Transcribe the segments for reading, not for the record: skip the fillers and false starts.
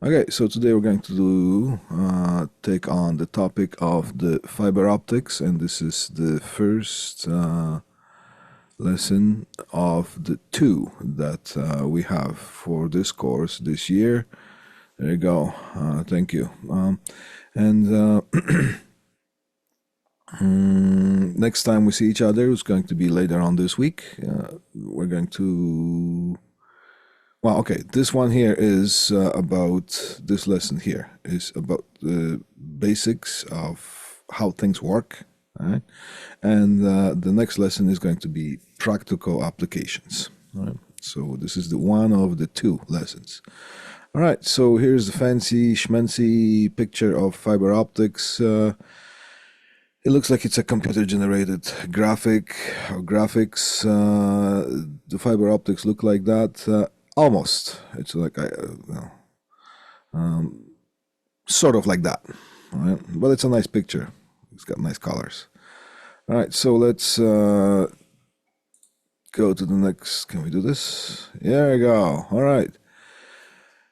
Okay, so today we're going to take on the topic of the fiber optics, and this is the first lesson of the two that we have for this course this year. There you go. Thank you. And next time we see each other is going to be later on this week. We're going to Well, okay, this one here is about this lesson here is about the basics of how things work, all right? And the next lesson is going to be practical applications, all right? So this is the one of the two lessons. All right, so here's the fancy schmancy picture of fiber optics. It looks like it's a computer-generated graphic or graphics. The fiber optics look like that. Almost. It's like sort of like that. All right? But it's a nice picture. It's got nice colors. All right, so let's go to the next. Can we do this? There we go. All right.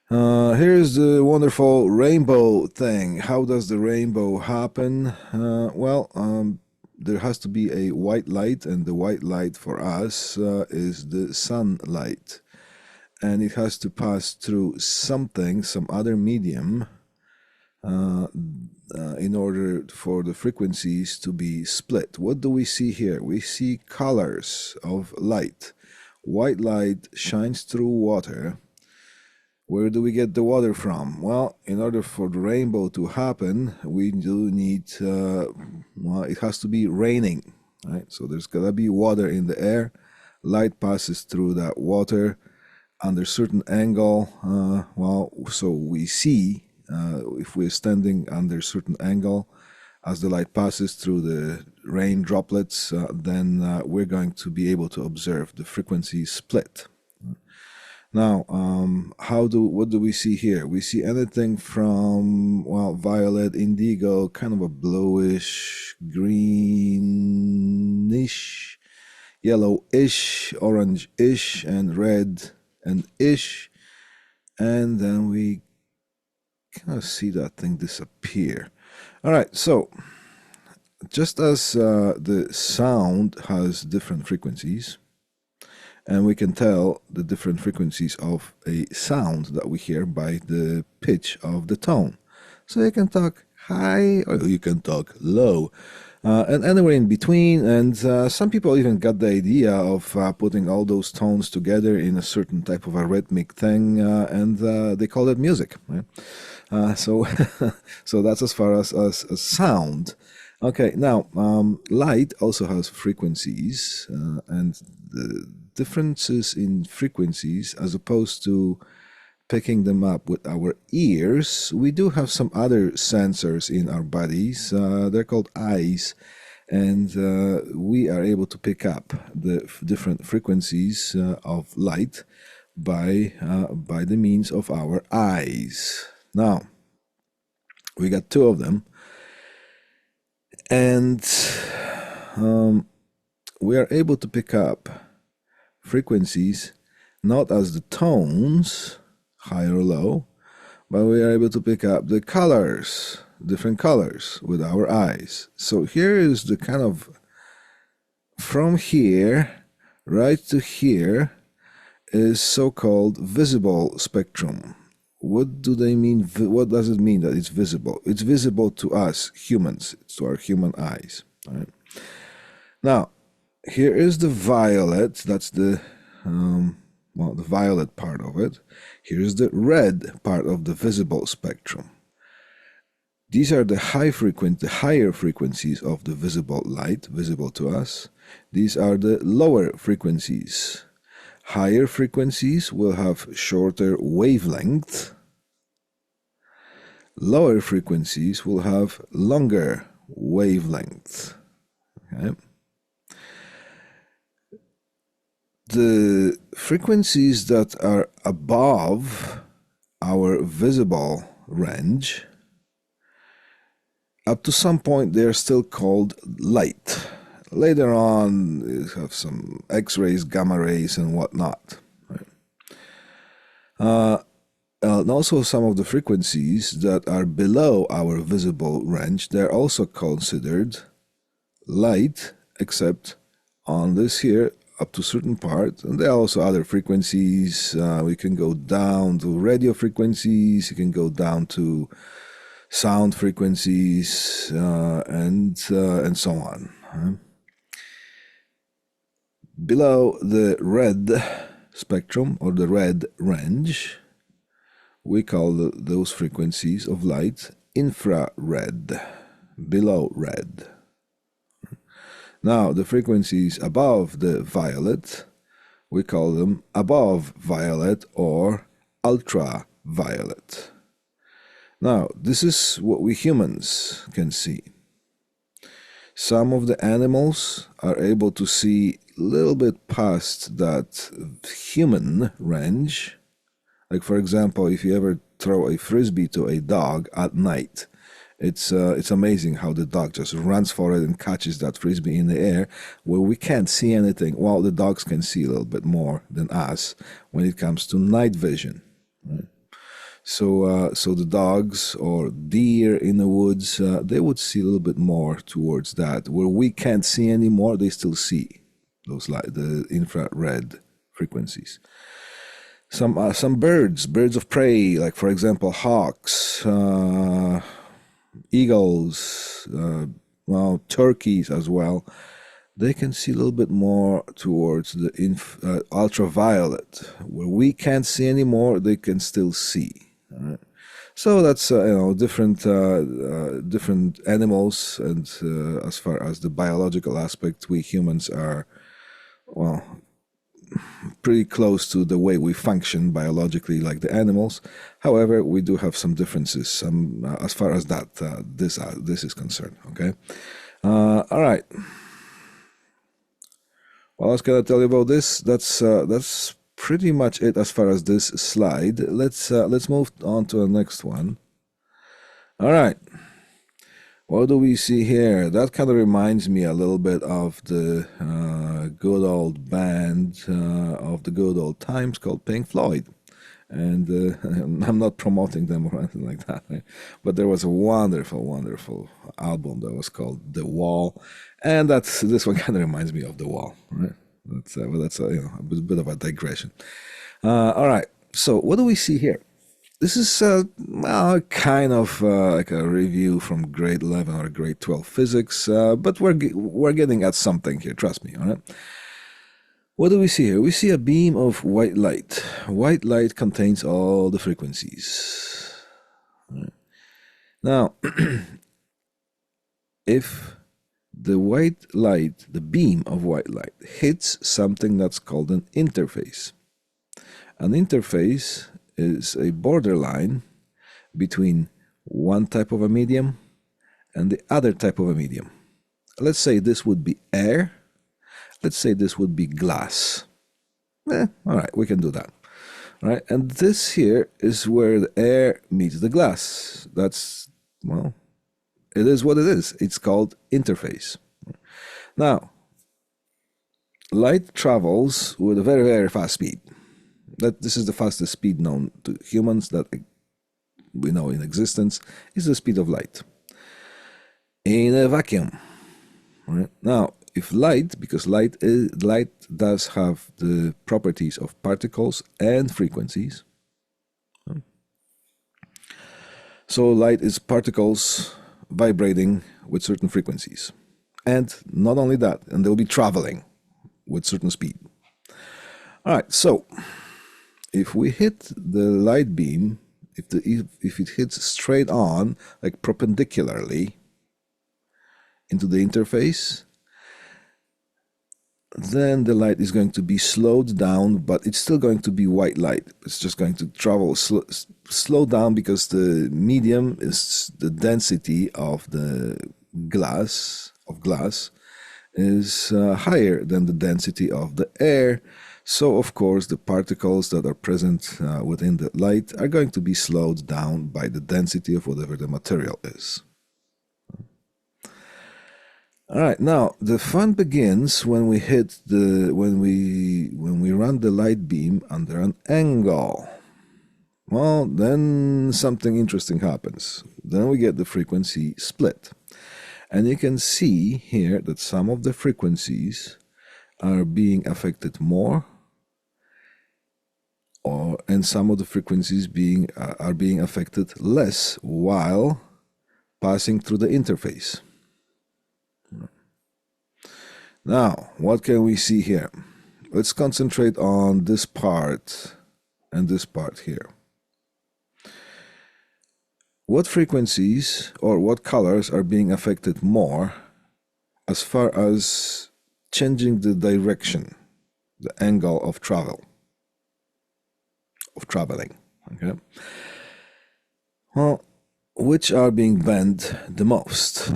Here's the wonderful rainbow thing. How does the rainbow happen? There has to be a white light, and the white light for us is the sunlight. And it has to pass through something, some other medium, in order for the frequencies to be split. What do we see here? We see colors of light. White light shines through water. Where do we get the water from? Well, in order for the rainbow to happen, we do need, it has to be raining, right? So there's gotta be water in the air. Light passes through that water under certain angle. So we see, if we're standing under certain angle, as the light passes through the rain droplets, then we're going to be able to observe the frequency split. Now, what do we see here? We see anything from, violet, indigo, kind of a bluish, greenish, yellowish, orange-ish, and red and ish. And then we kind of see that thing disappear. All right, so just as the sound has different frequencies, and we can tell the different frequencies of a sound that we hear by the pitch of the tone. So you can talk high or you can talk low, and anywhere in between. And some people even got the idea of putting all those tones together in a certain type of a rhythmic thing, and they call it music. Right? So, so that's as far as sound. Okay, now light also has frequencies, and the differences in frequencies, as opposed to picking them up with our ears, we do have some other sensors in our bodies. They're called eyes, and we are able to pick up the different frequencies of light by the means of our eyes. Now, we got two of them, and we are able to pick up frequencies not as the tones, high or low, but we are able to pick up the colors, different colors with our eyes. So here is the kind of, from here right to here is so-called visible spectrum. What do they mean? What does it mean that it's visible? It's visible to us humans, to our human eyes. Right? Now, here is the violet. That's the the violet part of it. Here's the red part of the visible spectrum. These are the higher frequencies of the visible light, visible to us. These are the lower frequencies. Higher frequencies will have shorter wavelength. Lower frequencies will have longer wavelength. Okay. The frequencies that are above our visible range, up to some point, they are still called light. Later on, you have some X-rays, gamma rays, and whatnot. Right? and also some of the frequencies that are below our visible range, they're also considered light, except on this here up to certain part. And there are also other frequencies. We can go down to radio frequencies, you can go down to sound frequencies, and so on. Below the red spectrum or the red range, we call those frequencies of light infrared, below red. Now, the frequencies above the violet, we call them above violet or ultraviolet. Now, this is what we humans can see. Some of the animals are able to see a little bit past that human range. Like, for example, if you ever throw a frisbee to a dog at night, it's amazing how the dog just runs for it and catches that frisbee in the air, where we can't see anything. Well, the dogs can see a little bit more than us when it comes to night vision. Right? So the dogs or deer in the woods, they would see a little bit more towards that. Where we can't see anymore, they still see those the infrared frequencies. Some birds of prey, like for example hawks, eagles, well, turkeys as well, they can see a little bit more towards the ultraviolet. Where we can't see anymore, they can still see. Right? So that's different animals, and as far as the biological aspect, we humans are, well, pretty close to the way we function biologically like the animals. However, we do have some differences as far as that this is concerned. Okay, all right. What else can I tell you about this? That's pretty much it as far as this slide. Let's move on to the next one. All right. What do we see here? That kind of reminds me a little bit of the good old band of the good old times called Pink Floyd. And I'm not promoting them or anything like that, right? But there was a wonderful, wonderful album that was called The Wall. And this one kind of reminds me of The Wall, right? That's a bit of a digression. All right, so what do we see here? This is kind of like a review from grade 11 or grade 12 physics, but we're getting at something here, trust me, all right? What do we see here? We see a beam of white light. White light contains all the frequencies. Right. Now, if the white light, the beam of white light, hits something that's called an interface. An interface is a borderline between one type of a medium and the other type of a medium. Let's say this would be air. Let's say this would be glass. All right, we can do that. All right, and this here is where the air meets the glass. That's, well, it is what it is. It's called interface. Now, light travels with a very, very fast speed. This is the fastest speed known to humans that we know in existence, is the speed of light in a vacuum. Right? Now, if light, because light does have the properties of particles and frequencies. So light is particles vibrating with certain frequencies. And not only that, and they'll be traveling with certain speed. All right, so if we hit the light beam, if it hits straight on, like perpendicularly into the interface, then the light is going to be slowed down, but it's still going to be white light. It's just going to travel slow down because the medium is the density of the glass is higher than the density of the air. So, of course, the particles that are present within the light are going to be slowed down by the density of whatever the material is. All right, now the fun begins when we when we run the light beam under an angle. Well, then something interesting happens. Then we get the frequency split. And you can see here that some of the frequencies are being affected more, and some of the frequencies are being affected less while passing through the interface. Now, what can we see here? Let's concentrate on this part and this part here. What frequencies or what colors are being affected more as far as changing the direction, the angle of traveling? Okay. Well, which are being bent the most?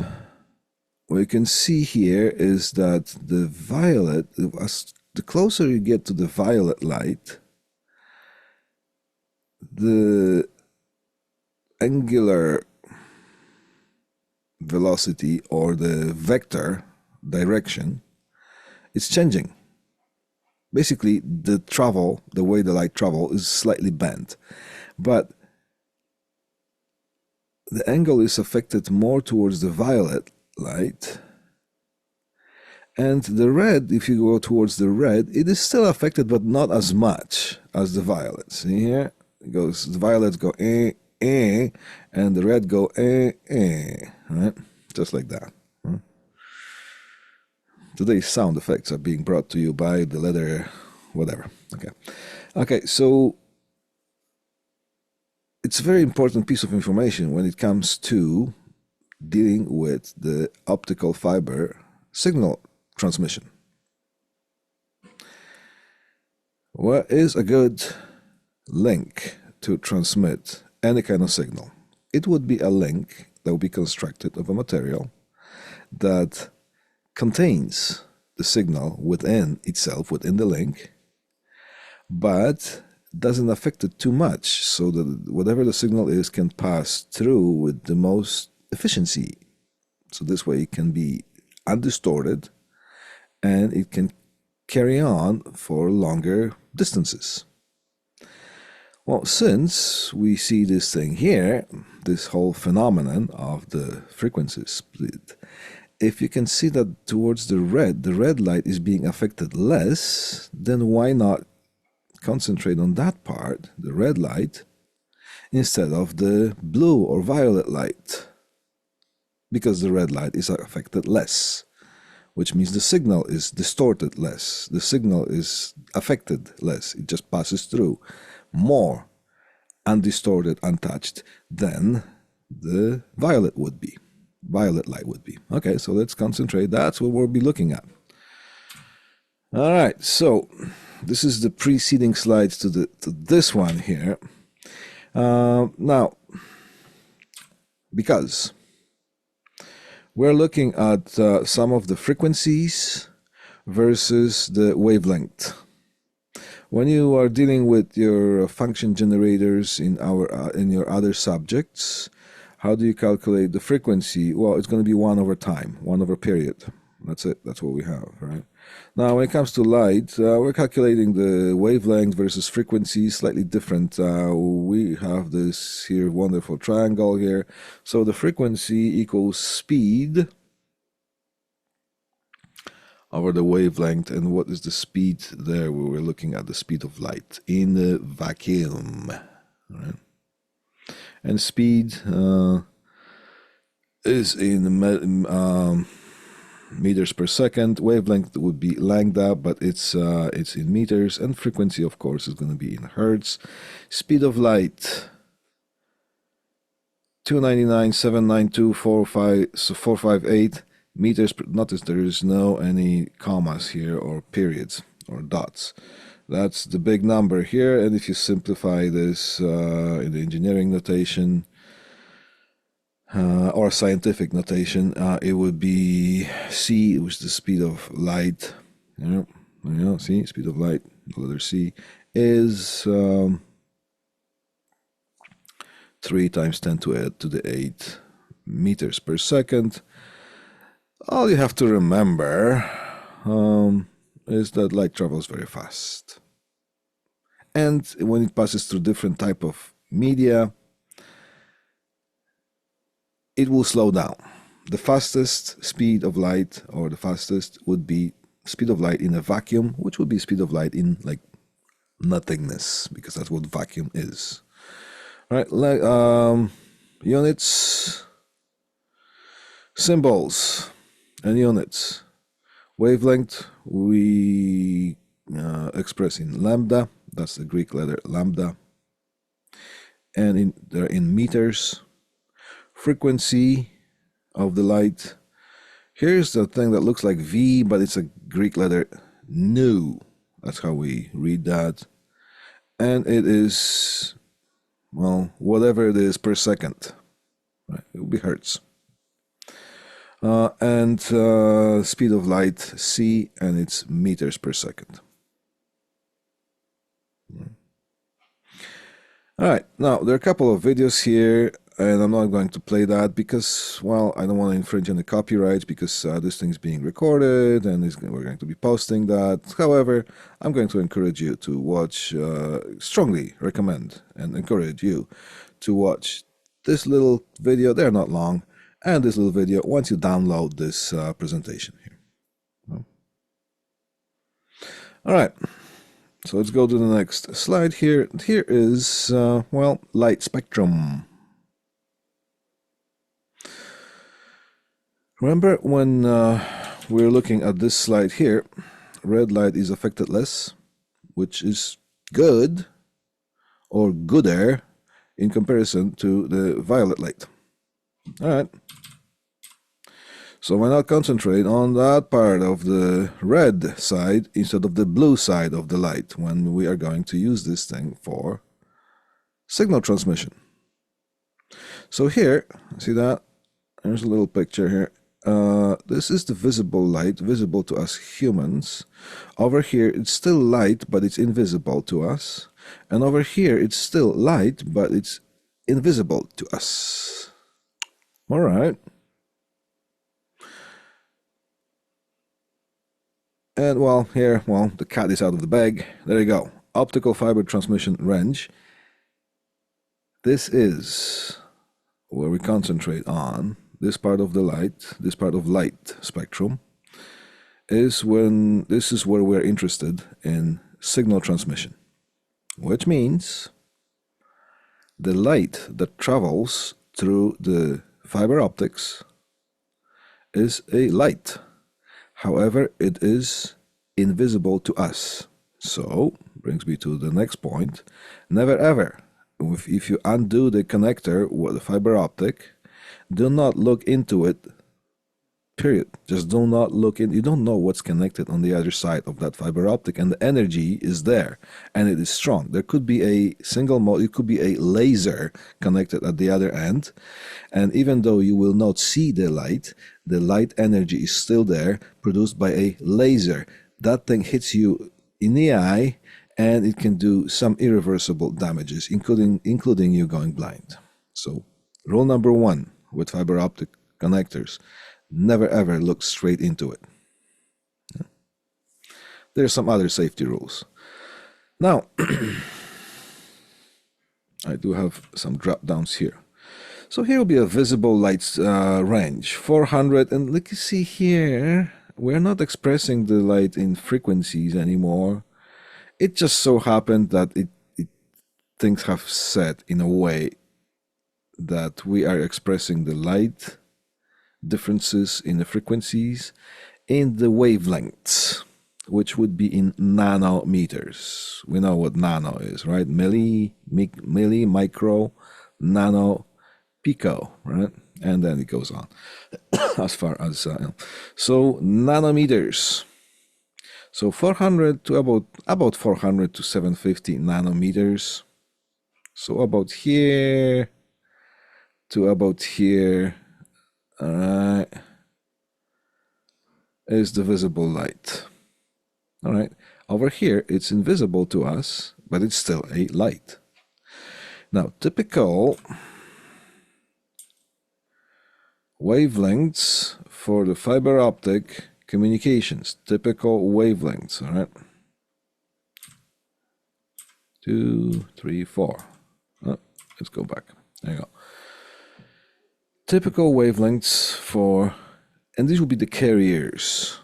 What you can see here is that the violet, as the closer you get to the violet light, the angular velocity or the vector direction is changing. Basically, the way the light travels is slightly bent, but the angle is affected more towards the violet light. And the red, if you go towards the red, it is still affected, but not as much as the violet. See here? It goes, the violets go and the red go right? Just like that. Today's sound effects are being brought to you by the letter whatever. Okay, so it's a very important piece of information when it comes to dealing with the optical fiber signal transmission. What is a good link to transmit any kind of signal? It would be a link that would be constructed of a material that contains the signal within itself, within the link, but doesn't affect it too much, so that whatever the signal is can pass through with the most efficiency. So this way it can be undistorted and it can carry on for longer distances. Well, since we see this thing here, this whole phenomenon of the frequency split, if you can see that towards the red light is being affected less, then why not concentrate on that part, the red light, instead of the blue or violet light? Because the red light is affected less, which means the signal is distorted less. The signal is affected less. It just passes through more undistorted, untouched than the violet light would be. Okay, so let's concentrate. That's what we'll be looking at. All right, so this is the preceding slides to this one here. Now, because we're looking at some of the frequencies versus the wavelength. When you are dealing with your function generators in your other subjects, how do you calculate the frequency? Well, it's going to be 1 over time, 1 over period. That's it. That's what we have, right? Now, when it comes to light, we're calculating the wavelength versus frequency, slightly different. We have this here wonderful triangle here. So the frequency equals speed over the wavelength. And what is the speed there? We were looking at the speed of light in the vacuum, right? And speed is in meters per second. Wavelength would be lambda, but it's in meters, and frequency, of course, is going to be in hertz. Speed of light 299,792,458 meters per. Notice there is no any commas here or periods or dots. That's the big number here, and if you simplify this in the engineering notation or scientific notation, it would be c, which is the speed of light. See, speed of light, the letter c, is 3 times 10 to the 8 meters per second. All you have to remember is that light travels very fast. And when it passes through different type of media, it will slow down. The fastest speed of light, or the fastest, would be speed of light in a vacuum, which would be speed of light in like nothingness, because that's what vacuum is. All right, units, symbols, and units. Wavelength we express in lambda. That's the Greek letter lambda, and they're in meters. Frequency of the light. Here's the thing that looks like V, but it's a Greek letter nu. That's how we read that. And it is, well, whatever it is per second. Right? It will be hertz. And speed of light C, and it's meters per second. All right, now there are a couple of videos here, and I'm not going to play that because, well, I don't want to infringe on the copyright, because this thing's being recorded and we're going to be posting that. However, I'm going to encourage you to watch, strongly recommend and encourage you to watch this little video. They're not long, and this little video once you download this presentation here. All right. So let's go to the next slide here. Here is, well, light spectrum. Remember when we're looking at this slide here, red light is affected less, which is good or gooder in comparison to the violet light. All right. So why not concentrate on that part of the red side instead of the blue side of the light when we are going to use this thing for signal transmission. So here, see that? There's a little picture here. This is the visible light, visible to us humans. Over here, it's still light, but it's invisible to us. And over here, it's still light, but it's invisible to us. All right. And well, here, well, the cat is out of the bag. There you go. Optical fiber transmission range. This is where we concentrate on. This part of the light, this part of light spectrum, is when this is where we're interested in signal transmission, which means the light that travels through the fiber optics is a light. However, it is invisible to us. So, brings me to the next point. Never ever, if you undo the connector with the fiber optic, do not look into it, period. Just do not look in. You don't know what's connected on the other side of that fiber optic, and the energy is there, and it is strong. There could be a single mode, it could be a laser connected at the other end, and even though you will not see the light energy is still there, produced by a laser. That thing hits you in the eye, and it can do some irreversible damages, including you going blind. So, rule number 1 with fiber optic connectors: never ever look straight into it. There's some other safety rules. Now, I do have some drop downs here. So here will be a visible light range, 400, and look, you see here, we're not expressing the light in frequencies anymore. It just so happened that things have set in a way that we are expressing the light differences in the frequencies in the wavelengths, which would be in nanometers. We know what nano is, right? Milli, micro, nano, pico, right? And then it goes on as far as so nanometers. So 400 to about 400 to 750 nanometers. So about here to about here, all right, is the visible light. All right, over here it's invisible to us, but it's still a light. Now, typical wavelengths for the fiber optic communications, typical wavelengths, all right? 2, 3, 4. Let's go back. There you go. Typical wavelengths for, and these will be the carriers.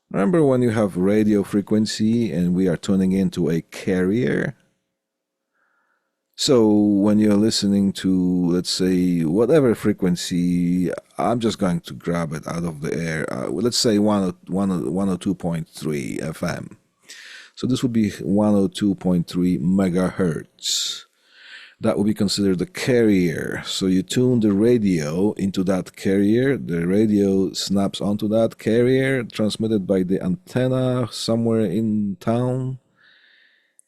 Remember when you have radio frequency and we are tuning into a carrier? So when you're listening to, let's say, whatever frequency, I'm just going to grab it out of the air. Let's say 102.3 FM. So this would be 102.3 megahertz. That would be considered the carrier. So you tune the radio into that carrier. The radio snaps onto that carrier, transmitted by the antenna somewhere in town.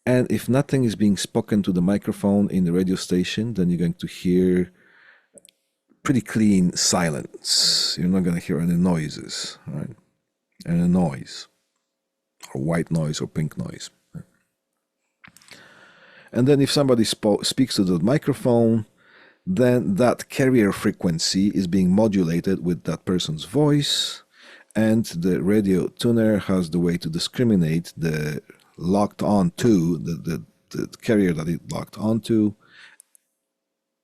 And if nothing is being spoken to the microphone in the radio station, then you're going to hear pretty clean silence. You're not going to hear any noises, right? Any noise, or white noise or pink noise. And then if somebody speaks to the microphone, then that carrier frequency is being modulated with that person's voice, and the radio tuner has the way to discriminate the locked onto the carrier that it locked onto,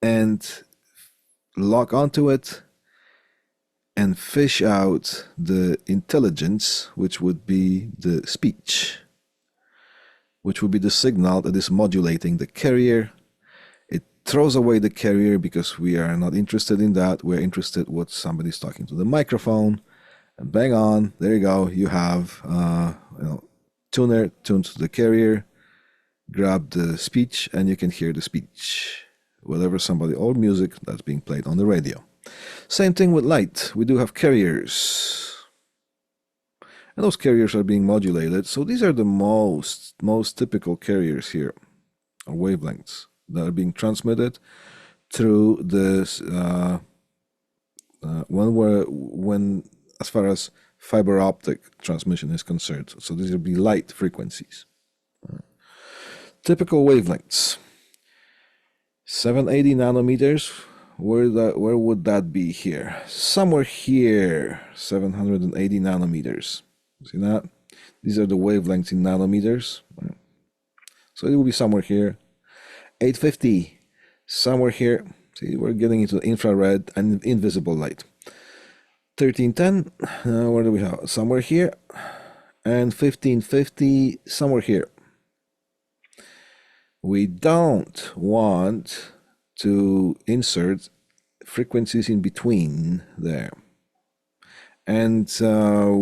and lock onto it and fish out the intelligence, which would be the speech, which would be the signal that is modulating the carrier. It throws away the carrier because we are not interested in that. We're interested what somebody's talking to the microphone, and bang on, there you go. You have tuner tuned to the carrier, grab the speech, and you can hear the speech, whatever somebody, or music that's being played on the radio. Same thing with light. We do have carriers, and those carriers are being modulated. So these are the most typical carriers here, or wavelengths, that are being transmitted through this when as far as fiber optic transmission is concerned. So these will be light frequencies. Typical wavelengths. 780 nanometers. Where would that be here? Somewhere here. 780 nanometers. See that? These are the wavelengths in nanometers. So it will be somewhere here. 850. Somewhere here. See, we're getting into infrared and invisible light. 1310, where do we have? Somewhere here. And 1550, somewhere here. We don't want to insert frequencies in between there. And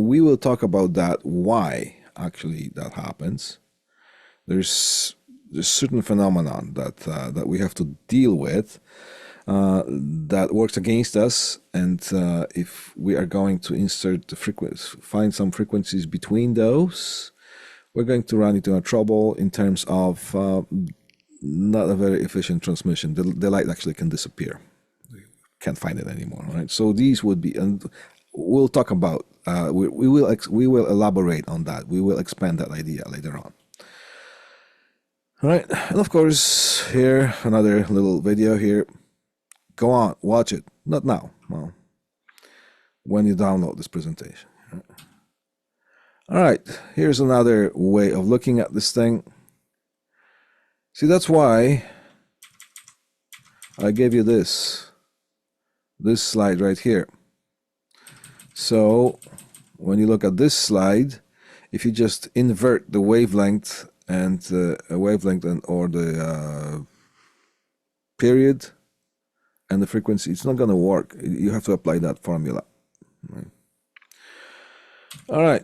we will talk about that, why actually that happens. There's certain phenomenon that we have to deal with that works against us, and if we are going to insert the find some frequencies between those, we're going to run into a trouble in terms of not a very efficient transmission. The light actually can disappear. You can't find it anymore, right? So these would be, and we'll talk about, we will elaborate on that. We will expand that idea later on. All right, and of course, here, another little video here. Go on, watch it. Not now, well, when you download this presentation. All right, here's another way of looking at this thing. See, that's why I gave you this slide right here. So when you look at this slide, if you just invert the wavelength and or the period and the frequency, it's not going to work. You have to apply that formula. Right. All right.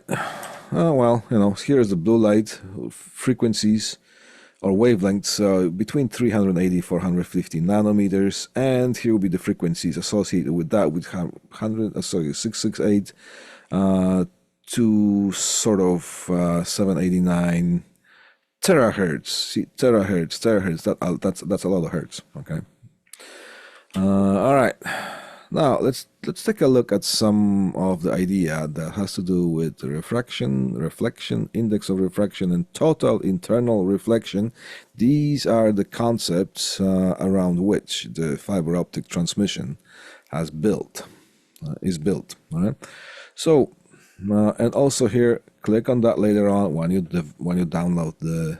Oh, well, here's the blue light frequencies or wavelengths between 380 450 nanometers, and here will be the frequencies associated with that, with 668 to sort of 789 terahertz. See, terahertz. That's a lot of hertz. Okay. All right. Now let's take a look at some of the idea that has to do with the reflection, index of refraction, and total internal reflection. These are the concepts around which the fiber optic transmission is built. All right. So, and also here, click on that later on when you download the.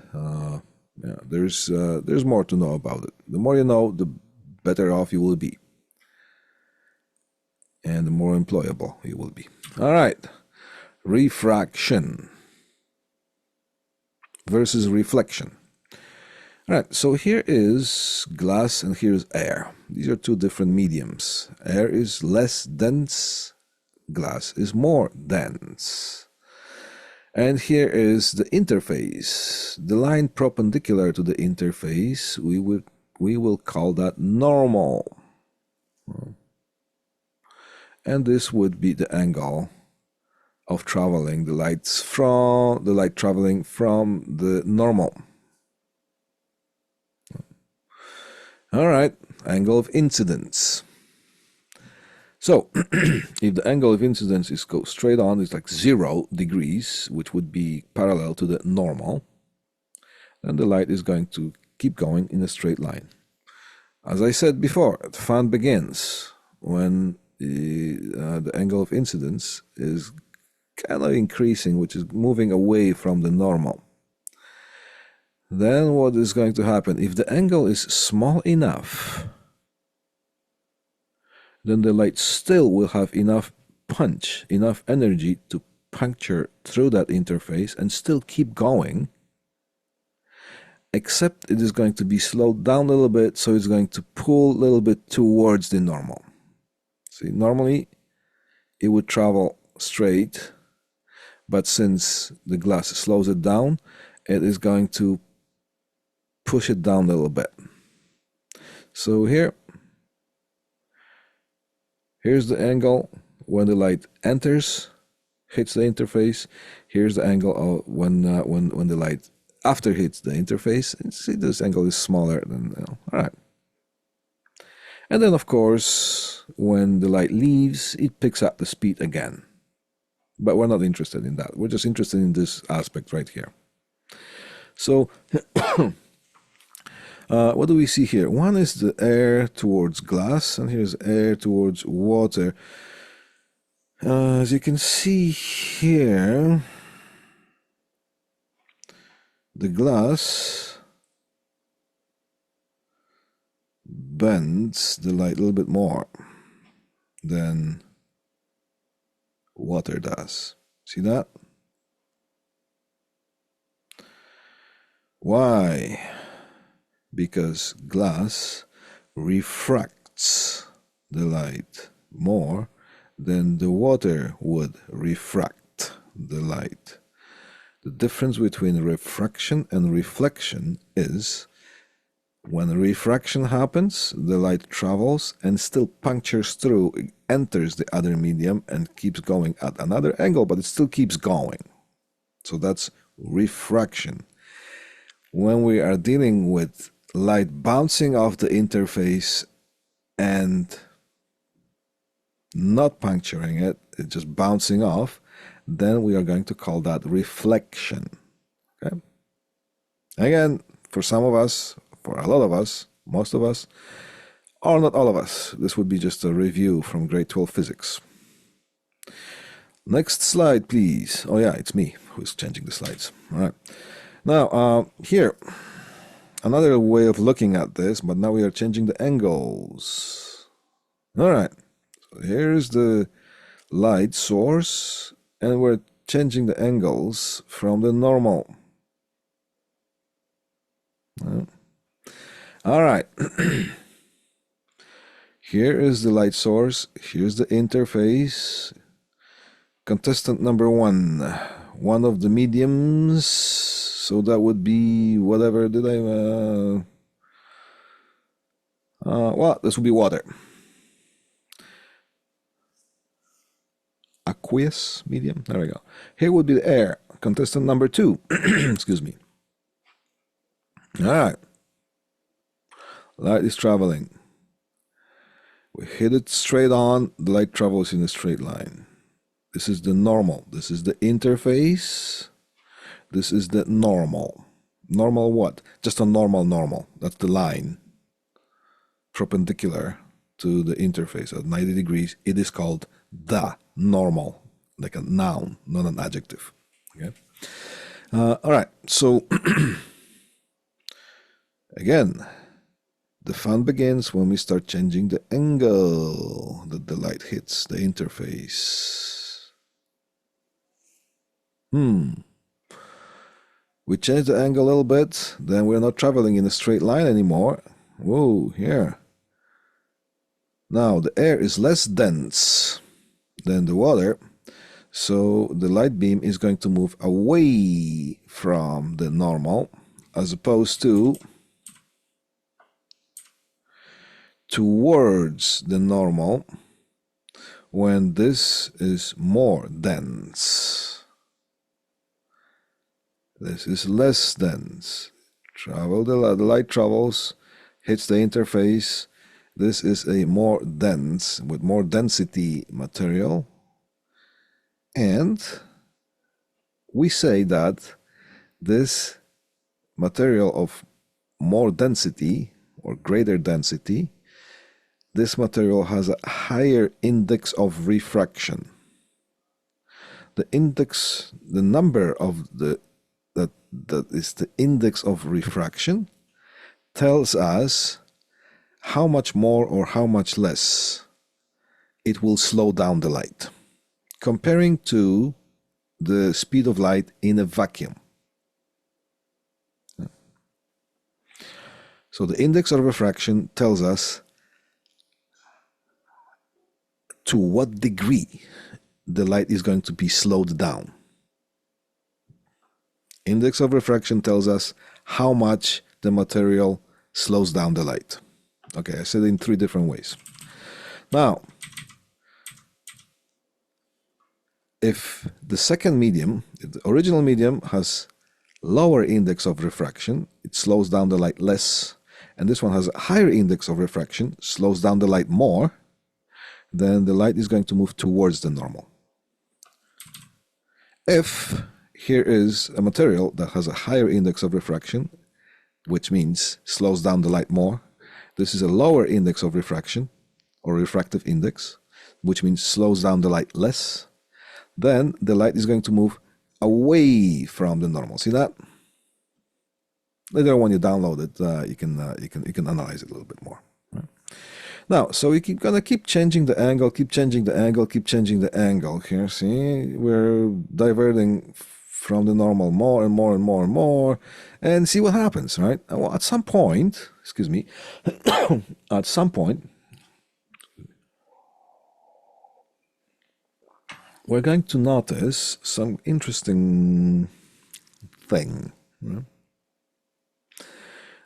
There's more to know about it. The more you know, the better off you will be. And the more employable you will be. All right. Refraction versus reflection. All right, so here is glass and here is air. These are two different mediums. Air is less dense, glass is more dense. And here is the interface. The line perpendicular to the interface, we will call that normal. And this would be the angle of traveling the light traveling from the normal. All right, angle of incidence. So if the angle of incidence is go straight on, it's like 0 degrees, which would be parallel to the normal, then the light is going to keep going in a straight line. As I said before, the fun begins when the angle of incidence is kind of increasing, which is moving away from the normal. Then what is going to happen? If the angle is small enough, then the light still will have enough punch, enough energy to puncture through that interface and still keep going, except it is going to be slowed down a little bit, so it's going to pull a little bit towards the normal. See, normally it would travel straight, but since the glass slows it down, it is going to push it down a little bit. So here's the angle when the light enters, hits the interface. Here's the angle of when the light after hits the interface. And see, this angle is smaller than, all right. And then of course, when the light leaves, it picks up the speed again. But we're not interested in that. We're just interested in this aspect right here. So what do we see here? One is the air towards glass, and here's air towards water. As you can see here, the glass bends the light a little bit more than water does. See that? Why? Because glass refracts the light more than the water would refract the light. The difference between refraction and reflection is when refraction happens, the light travels and still punctures through, enters the other medium and keeps going at another angle, but it still keeps going. So that's refraction. When we are dealing with light bouncing off the interface and not puncturing it, it's just bouncing off, then we are going to call that reflection. Okay? Again, for some of us, for a lot of us, most of us, or not all of us, this would be just a review from grade 12 physics. Next slide, please. Oh yeah, it's me who's changing the slides. All right. Now, here, another way of looking at this, but now we are changing the angles. All right. So here's the light source, and we're changing the angles from the normal. All right. Here is the light source. Here's the interface. Contestant number 1. One of the mediums. So that would be whatever did I... well, this would be water. Aqueous medium. There we go. Here would be the air. Contestant number 2. Excuse me. All right. Light is traveling. We hit it straight on. The light travels in a straight line. This is the normal. This is the interface. This is the normal. Normal what? Just a normal. That's the line perpendicular to the interface at 90 degrees. It is called the normal, like a noun, not an adjective. Okay. All right. So again, The fun begins when we start changing the angle that the light hits the interface. We change the angle a little bit, then we're not traveling in a straight line anymore. Whoa, here. Now the air is less dense than the water, so the light beam is going to move away from the normal as opposed to towards the normal when this is more dense. This is less dense. The light travels, hits the interface. This is a more dense, with more density material. And we say that this material of more density or greater density, this material has a higher index of refraction. The index, the number of that is the index of refraction, tells us how much more or how much less it will slow down the light, comparing to the speed of light in a vacuum. So the index of refraction tells us to what degree the light is going to be slowed down. Index of refraction tells us how much the material slows down the light. Okay, I said it in 3 different ways. Now, if the second medium, if the original medium has lower index of refraction, it slows down the light less, and this one has a higher index of refraction, slows down the light more, then the light is going to move towards the normal. If here is a material that has a higher index of refraction, which means slows down the light more, this is a lower index of refraction or refractive index, which means slows down the light less, then the light is going to move away from the normal. See that? Later when you download it, you can analyze it a little bit more. Right? Now, so we're gonna keep changing the angle, keep changing the angle, keep changing the angle here. See, we're diverting from the normal more and more and more and more, and see what happens, right? Well, at some point, excuse me, at some point, we're going to notice some interesting thing. Right?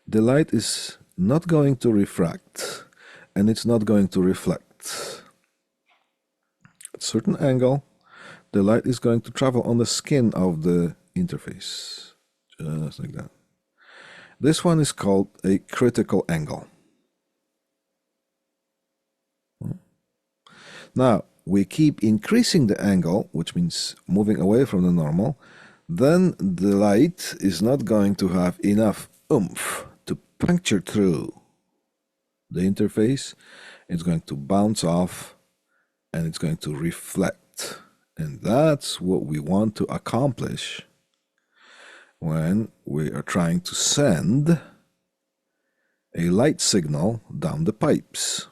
The light is not going to refract, and it's not going to reflect. At a certain angle, the light is going to travel on the skin of the interface, just like that. This one is called a critical angle. Now, we keep increasing the angle, which means moving away from the normal, then the light is not going to have enough oomph to puncture through the interface. It's going to bounce off and it's going to reflect. And that's what we want to accomplish when we are trying to send a light signal down the pipes,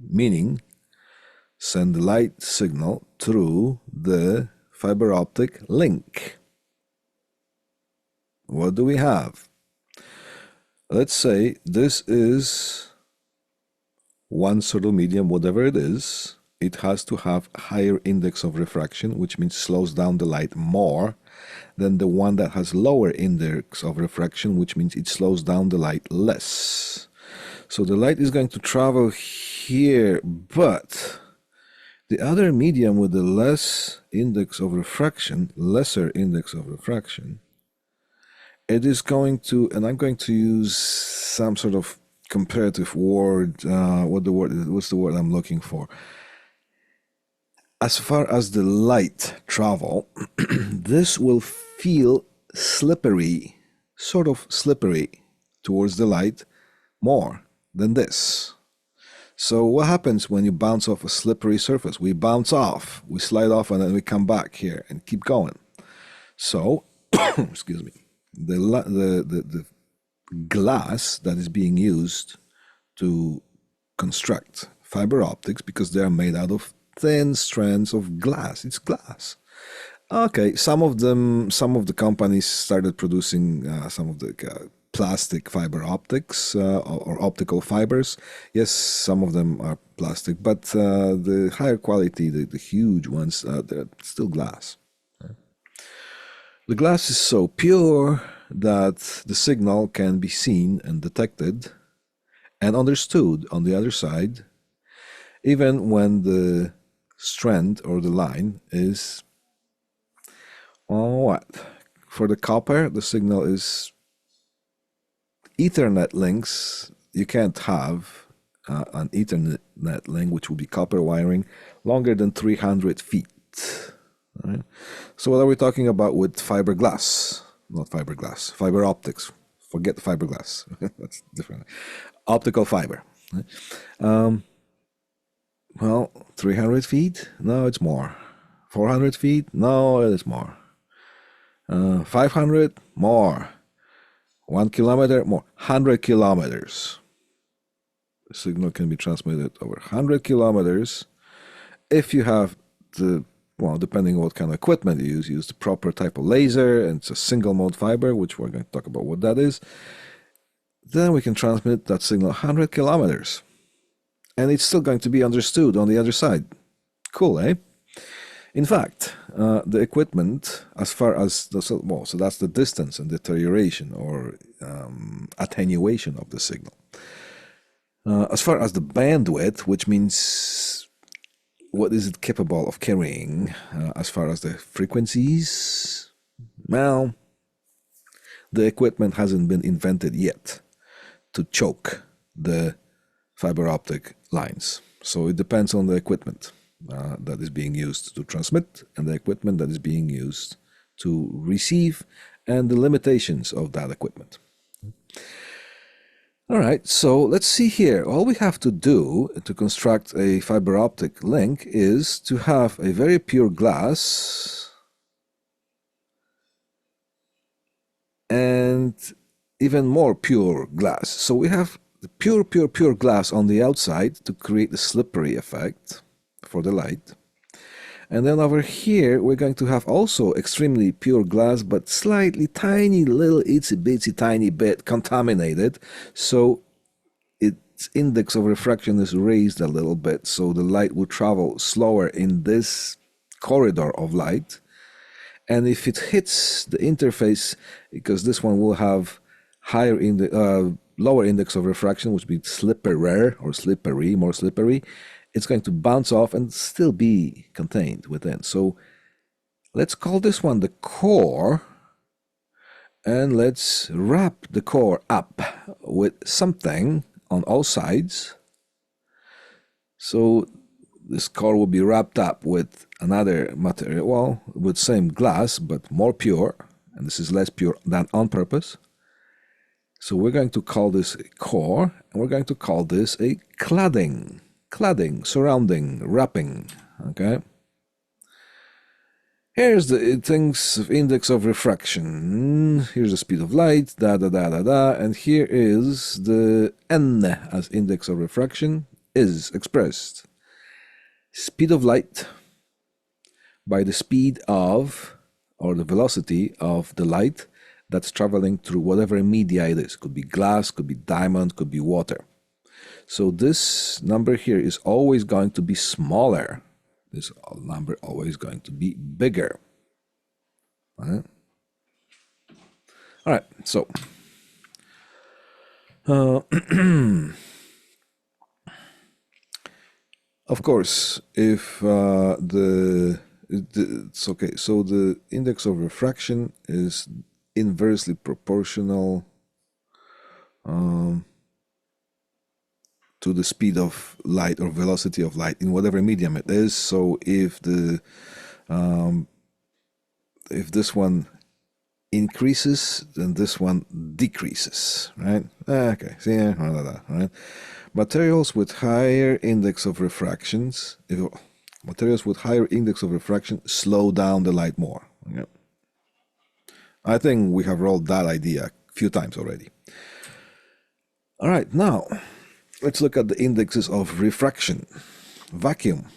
meaning send the light signal through the fiber optic link. What do we have? Let's say this is one sort of medium, whatever it is. It has to have higher index of refraction, which means slows down the light more than the one that has lower index of refraction, which means it slows down the light less. So the light is going to travel here, but the other medium with the less index of refraction, lesser index of refraction, it is going to, and I'm going to use some sort of comparative word, what's the word I'm looking for? As far as the light travel, this will feel slippery, sort of slippery towards the light more than this. So what happens when you bounce off a slippery surface? We bounce off, we slide off, and then we come back here and keep going. So, excuse me, the glass that is being used to construct fiber optics because they are made out of thin strands of glass. It's glass. Okay, some of the companies started producing some of the plastic fiber optics or optical fibers. Yes, some of them are plastic, but the higher quality, the huge ones, they're still glass. The glass is so pure that the signal can be seen and detected and understood on the other side, even when the strand or the line is what? For the copper, the signal is Ethernet links. You can't have an Ethernet link, which will be copper wiring, longer than 300 feet. Right? So what are we talking about with fiberglass? Not fiberglass, fiber optics. Forget fiberglass. That's different. Optical fiber. Right? Well, 300 feet? No, it's more. 400 feet? No, it's more. 500? More. 1 kilometer? More. 100 kilometers. The signal can be transmitted over 100 kilometers if you have the, well, depending on what kind of equipment you use the proper type of laser, and it's a single mode fiber, which we're going to talk about what that is. Then we can transmit that signal 100 kilometers. And it's still going to be understood on the other side. Cool, eh? In fact, the equipment, as far as the, well, so that's the distance and deterioration or attenuation of the signal. As far as the bandwidth, which means what is it capable of carrying, as far as the frequencies, well, the equipment hasn't been invented yet to choke the fiber optic lines. So it depends on the equipment that is being used to transmit and the equipment that is being used to receive and the limitations of that equipment. All right, so let's see here. All we have to do to construct a fiber optic link is to have a very pure glass and even more pure glass. So we have the pure glass on the outside to create the slippery effect for the light. And then over here, we're going to have also extremely pure glass, but slightly tiny little itsy bitsy tiny bit contaminated. So its index of refraction is raised a little bit. So the light will travel slower in this corridor of light. And if it hits the interface, because this one will have higher in the lower index of refraction, which would be slippery or slippery, more slippery, it's going to bounce off and still be contained within. So let's call this one the core, and let's wrap the core up with something on all sides. So this core will be wrapped up with another material, well, with same glass, but more pure, and this is less pure than on purpose. So we're going to call this a core, and we're going to call this a cladding, surrounding, wrapping, okay? Here's the things of index of refraction, here's the speed of light, and here is the n as index of refraction is expressed. Speed of light by the speed of, or the velocity of the light that's traveling through whatever media it is. Could be glass, could be diamond, could be water. So this number here is always going to be smaller. This number always going to be bigger. All right, so of course, if it's okay, so the index of refraction is inversely proportional to the speed of light or velocity of light in whatever medium it is. So if this one increases, then this one decreases, right? Okay, see, right? Materials with higher index of refractions, materials with higher index of refraction slow down the light more. Okay? I think we have rolled that idea a few times already. All right, now let's look at the indexes of refraction. Vacuum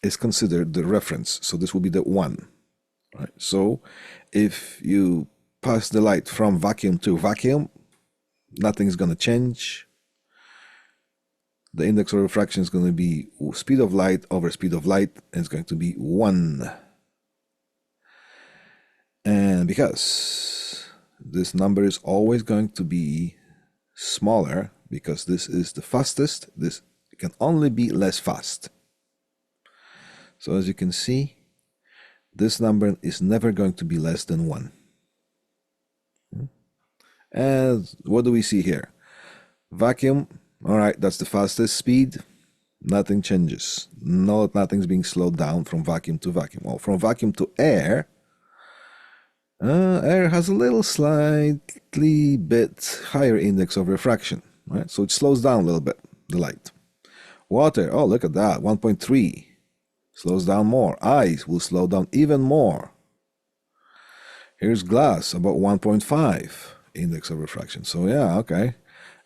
is considered the reference, so this will be the 1. Right? So if you pass the light from vacuum to vacuum, nothing's going to change. The index of refraction is going to be speed of light over speed of light, and it's going to be 1. And because this number is always going to be smaller, because this is the fastest, this can only be less fast. So as you can see, this number is never going to be less than 1. And what do we see here? Vacuum, all right, that's the fastest speed. Nothing changes. Nothing's being slowed down from vacuum to vacuum. Well, from vacuum to air, air has a little slightly bit higher index of refraction, right? So it slows down a little bit, the light. Water, oh, look at that, 1.3. Slows down more. Ice will slow down even more. Here's glass, about 1.5 index of refraction. So yeah, okay.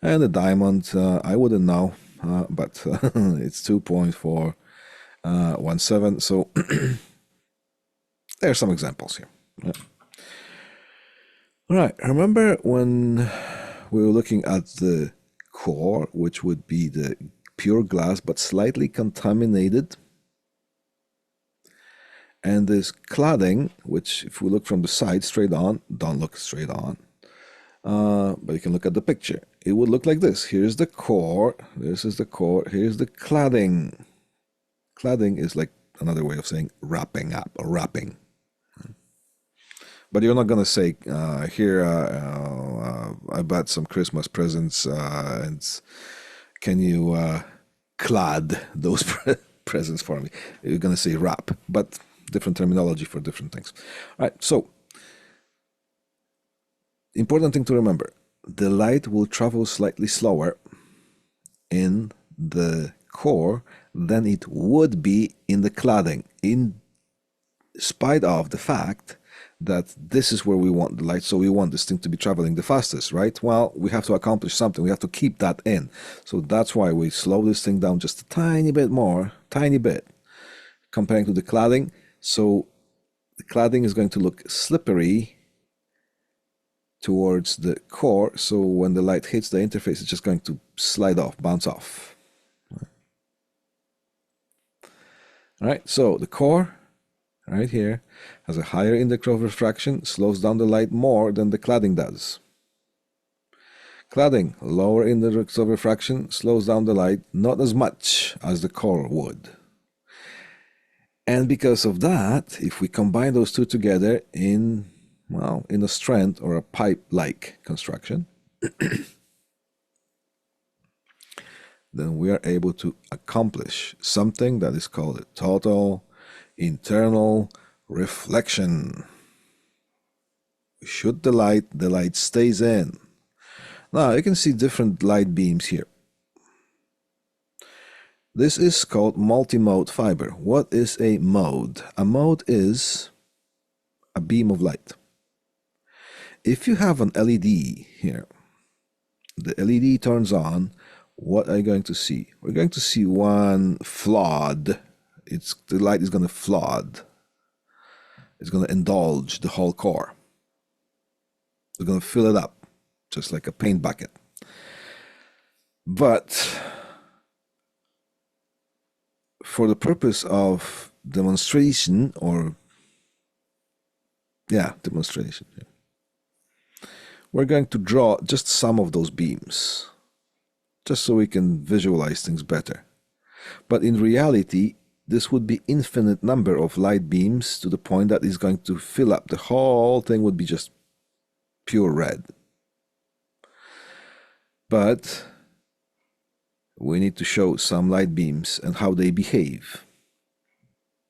And the diamond, I wouldn't know, but it's 2.417. So there are some examples here. Yeah. All right, remember when we were looking at the core, which would be the pure glass but slightly contaminated? And this cladding, which if we look from the side straight on, don't look straight on, but you can look at the picture. It would look like this. Here's the core, this is the core, here's the cladding. Cladding is like another way of saying wrapping up or wrapping. But you're not going to say, here, I bought some Christmas presents, and can you clad those presents for me? You're going to say wrap, but different terminology for different things. All right, so important thing to remember, the light will travel slightly slower in the core than it would be in the cladding, in spite of the fact that this is where we want the light, so we want this thing to be traveling the fastest, right? Well, we have to accomplish something. We have to keep that in. So that's why we slow this thing down just a tiny bit more, tiny bit, comparing to the cladding. So the cladding is going to look slippery towards the core, so when the light hits the interface, it's just going to slide off, bounce off. All right, so the core right here has a higher index of refraction, slows down the light more than the cladding does. Cladding, lower index of refraction, slows down the light not as much as the core would. And because of that, if we combine those two together in a strand or a pipe-like construction, then we are able to accomplish something that is called a total internal reflection. We shoot the light stays in. Now you can see different light beams here. This is called multi-mode fiber. What is a mode? A mode is a beam of light. If you have an LED here, the LED turns on, what are you going to see? We're going to see one flood. The light is going to flood. It's going to indulge the whole core. It's going to fill it up, just like a paint bucket. But for the purpose of demonstration, we're going to draw just some of those beams, just so we can visualize things better. But in reality, this would be infinite number of light beams to the point that it's going to fill up. The whole thing would be just pure red. But we need to show some light beams and how they behave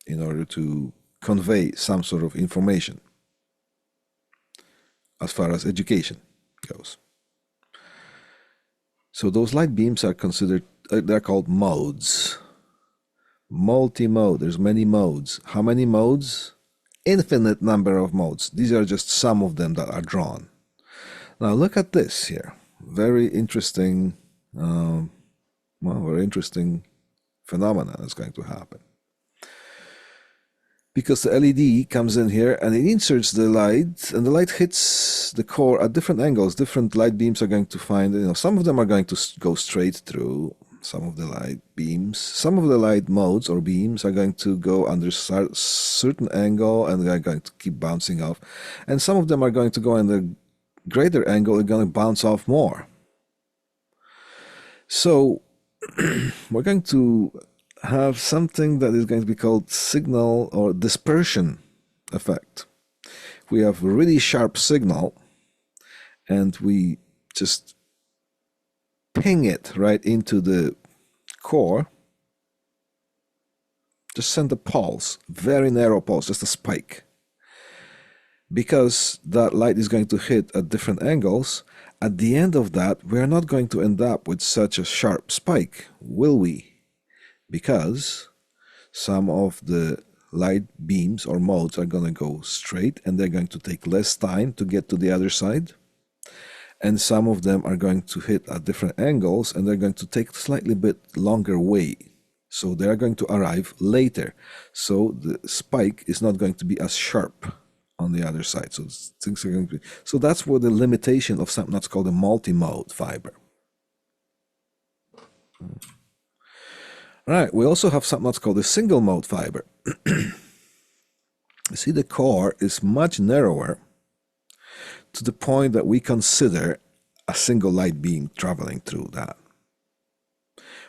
in order to convey some sort of information as far as education goes. So those light beams are considered, they're called modes. Multi-mode, there's many modes. How many modes? Infinite number of modes. These are just some of them that are drawn. Now look at this here. Very interesting Well, very interesting phenomenon is going to happen. Because the LED comes in here and it inserts the light, and the light hits the core at different angles. Different light beams are going to find, some of them are going to go straight through some of the light beams. Some of the light modes or beams are going to go under certain angle and they're going to keep bouncing off. And some of them are going to go under greater angle and going to bounce off more. So we're going to have something that is going to be called signal or dispersion effect. We have a really sharp signal and we just ping it right into the core. Just send a pulse, very narrow pulse, just a spike. Because that light is going to hit at different angles, at the end of that, we're not going to end up with such a sharp spike, will we? Because some of the light beams or modes are going to go straight and they're going to take less time to get to the other side. And some of them are going to hit at different angles and they're going to take slightly bit longer way. So they're going to arrive later. So the spike is not going to be as sharp on the other side. So things are going to be, so that's where the limitation of something that's called a multi-mode fiber. All right, we also have something that's called a single mode fiber. You see, the core is much narrower to the point that we consider a single light beam traveling through that.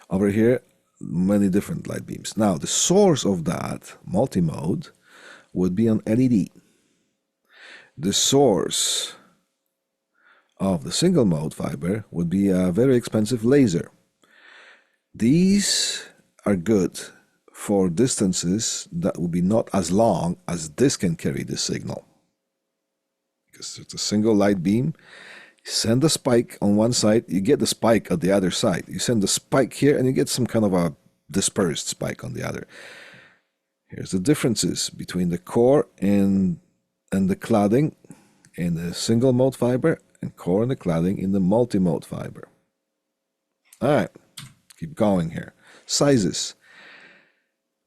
Over here, many different light beams. Now, the source of that multi-mode would be an LED. The source of the single mode fiber would be a very expensive laser. These are good for distances that will be not as long as this can carry the signal. Because it's a single light beam. You send a spike on one side, you get the spike at the other side. You send the spike here and you get some kind of a dispersed spike on the other. Here's the differences between the core and the cladding in the single mode fiber and core and the cladding in the multi-mode fiber. All right, keep going here. Sizes.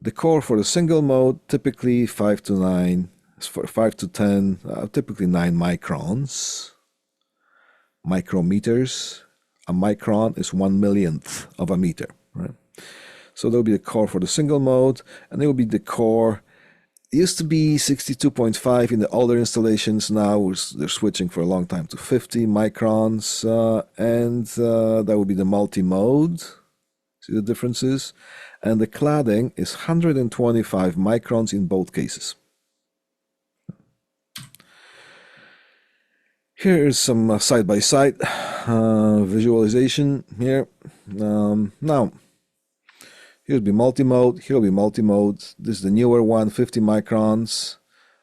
The core for the single mode, typically 5 to 9, for 5 to 10, typically 9 microns. Micrometers. A micron is 1/millionth of a meter, right? So there will be the core for the single mode, and there will be the core. It used to be 62.5 in the older installations. Now they're switching for a long time to 50 microns, and that will be the multi-mode. See the differences? And the cladding is 125 microns in both cases. Here is some side-by-side visualization here. Now, here'll be multi-mode, here'll be multi-mode. This is the newer one, 50 microns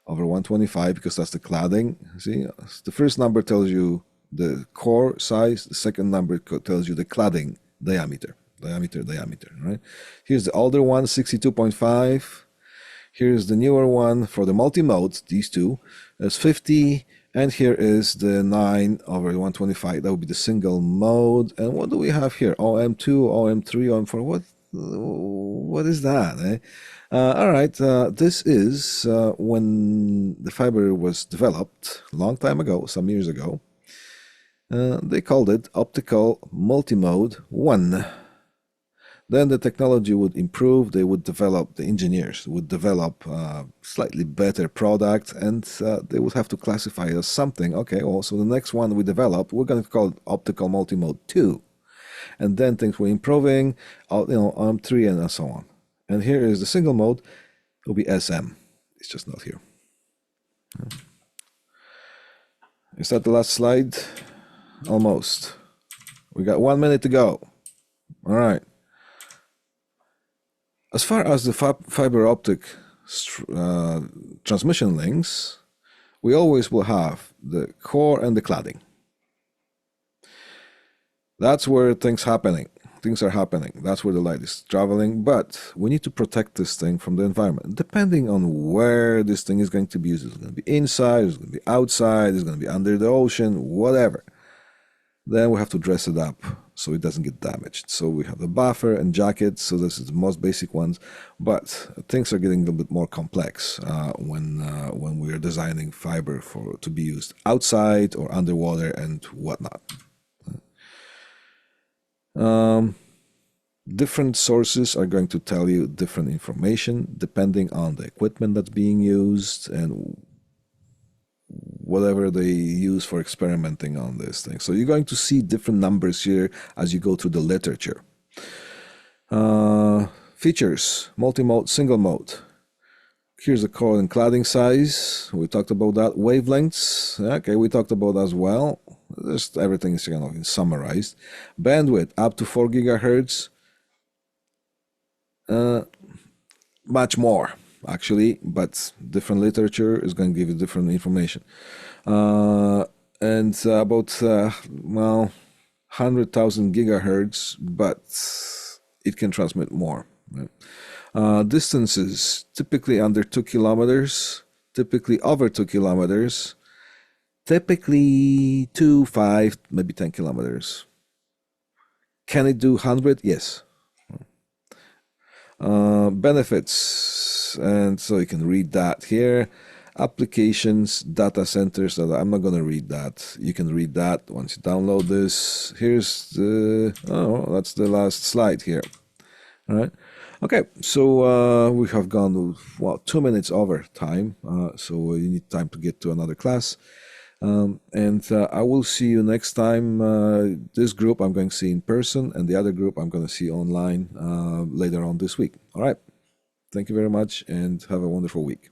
over 125, because that's the cladding. See, the first number tells you the core size, the second number tells you the cladding diameter, right? Here's the older one, 62.5. Here's the newer one for the multi-mode, these two, there's 50. And here is the 9 over 125. That would be the single mode. And what do we have here? OM2, OM3, OM4. What is that? Eh? All right. This is when the fiber was developed a long time ago, some years ago. They called it optical multimode 1. Then the technology would improve. They would develop, the engineers would develop slightly better product, and they would have to classify it as something. Okay, well, so the next one we developed, we're going to call it optical multimode 2. And then things were improving, OM3 and so on. And here is the single mode. It will be SM. It's just not here. Is that the last slide? Almost. We got 1 minute to go. All right. As far as the fiber optic transmission links, we always will have the core and the cladding. That's where things are happening. That's where the light is traveling, but we need to protect this thing from the environment. Depending on where this thing is going to be used, it's going to be inside, it's going to be outside, it's going to be under the ocean, whatever. Then we have to dress it up so it doesn't get damaged. So we have the buffer and jacket, so this is the most basic ones, but things are getting a little bit more complex when we are designing fiber to be used outside or underwater and whatnot. Different sources are going to tell you different information depending on the equipment that's being used and whatever they use for experimenting on this thing. So you're going to see different numbers here as you go through the literature. Features, multi-mode, single mode. Here's the core and cladding size. We talked about that. Wavelengths, okay, we talked about as well. Just everything is kind of summarized. Bandwidth, up to 4 gigahertz. Much more, actually, but different literature is going to give you different information. And about, well, 100,000 gigahertz, but it can transmit more. Right? Distances, typically under 2 kilometers, typically over 2 kilometers, typically 2, 5, maybe 10 kilometers. Can it do 100? Yes. Benefits, and so you can read that here. Applications, data centers, I'm not going to read that. You can read that once you download this. Here's the, oh, that's the last slide here. All right. Okay, so we have gone, well, 2 minutes over time, so you need time to get to another class. And I will see you next time. This group I'm going to see in person, and the other group I'm going to see online later on this week. All right. Thank you very much, and have a wonderful week.